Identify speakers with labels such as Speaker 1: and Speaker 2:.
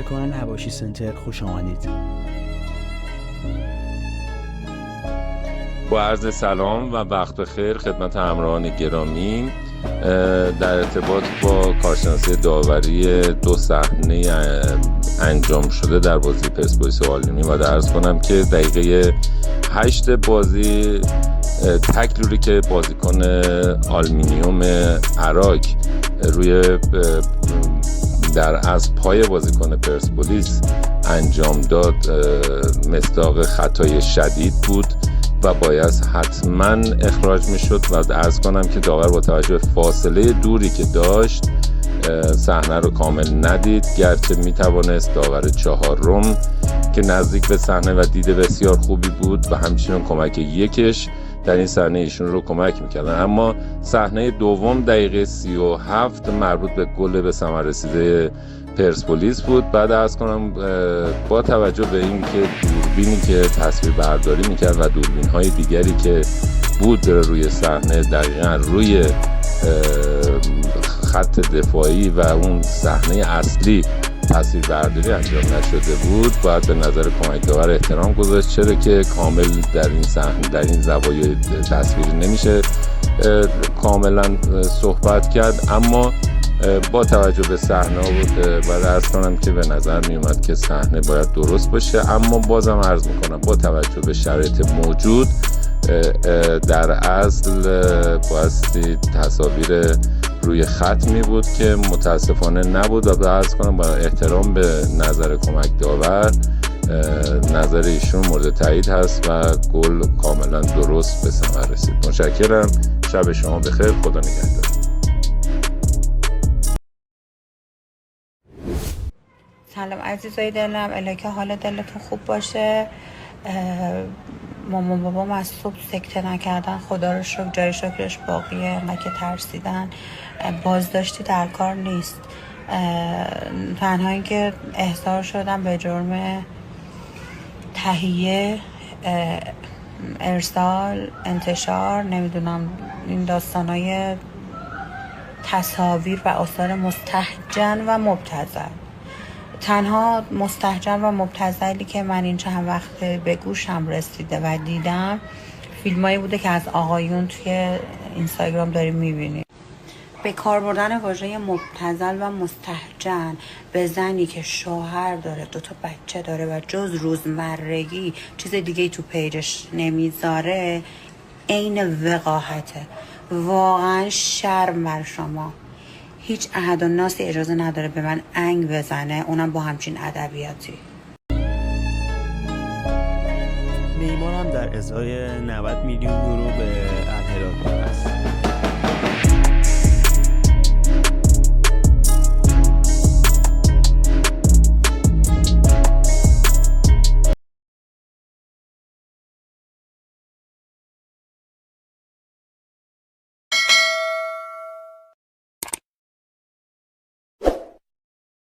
Speaker 1: بازرگان حواشی سنتر خوش آمدید.
Speaker 2: با عرض سلام و وقت بخیر خدمت همراهان گرامی، در ارتباط با کارشناسی داوری 2 صحنه انجام شده در بازی پرسپولیس و آلومینیوم و عرض کنم که دقیقه 8 بازی تکلوری که بازیکن آلومینیوم عراق روی از پای بازیکن پرسپولیس انجام داد مصداق خطای شدید بود و باید حتما اخراج میشد و عرض کنم که داور با توجه به فاصله دوری که داشت صحنه رو کامل ندید، گرچه میتوانست داور 4م که نزدیک به صحنه و دید بسیار خوبی بود و همچنین کمک یکش در این صحنه ایشون رو کمک میکردن. اما صحنه دوم دقیقه 37 مربوط به گل به ثمر رسیده پرسپولیس بود. بعد از کنم با توجه به این که دوربینی که تصویر برداری میکرد و دوربین های دیگری که بود روی صحنه دقیقا روی خط دفاعی و اون صحنه اصلی تصویر برداری انجام نشده بود، باید به نظر کمک داور احترام گذاشت، چرا که کامل در این صحنه در این زوایای تصویری نمیشه کاملا صحبت کرد. اما با توجه به صحنه بود و عرض کنم که به نظر می اومد که صحنه باید درست باشه، اما بازم عرض میکنم با توجه به شرایط موجود در اصل بایستی تصاویر روی خط می بود که متاسفانه نبود و عرض کنم با احترام به نظر کمک داور نظر ایشون مورد تایید هست و گل کاملا درست به ثمر رسید. متشکرم. شب شما بخیر. خدا نگهدار.
Speaker 3: سلام عزیزای دلم، الهی حال دلتون خوب باشه. مامان بابام از صبح سکته نکردن، خدا رو شکر، جای شکرش باقیه. انقدر که ترسیدن بازداشتی در کار نیست، تنها این که احضار شدم به جرم تهیه، ارسال، انتشار، نمیدونم این داستانای تصاویر و آثار مستهجن و مبتذل. تنها مستهجن و مبتذلی که من این چند وقت به گوشم رسیده و دیدم فیلمایی بوده که از آقایون توی اینستاگرام داریم میبینیم. به کار بردن واژه مبتذل و مستهجن به زنی که شوهر داره، 2 بچه داره و جز روزمرگی چیز دیگه تو پیجش نمیذاره عین وقاحته. واقعا شرم بر شما. هیچ احد و ناسی اجازه نداره به من انگ بزنه، اونم با همچین ادبیاتی.
Speaker 1: نیمار هم در ازای 90 میلیون یورو به الهلال است.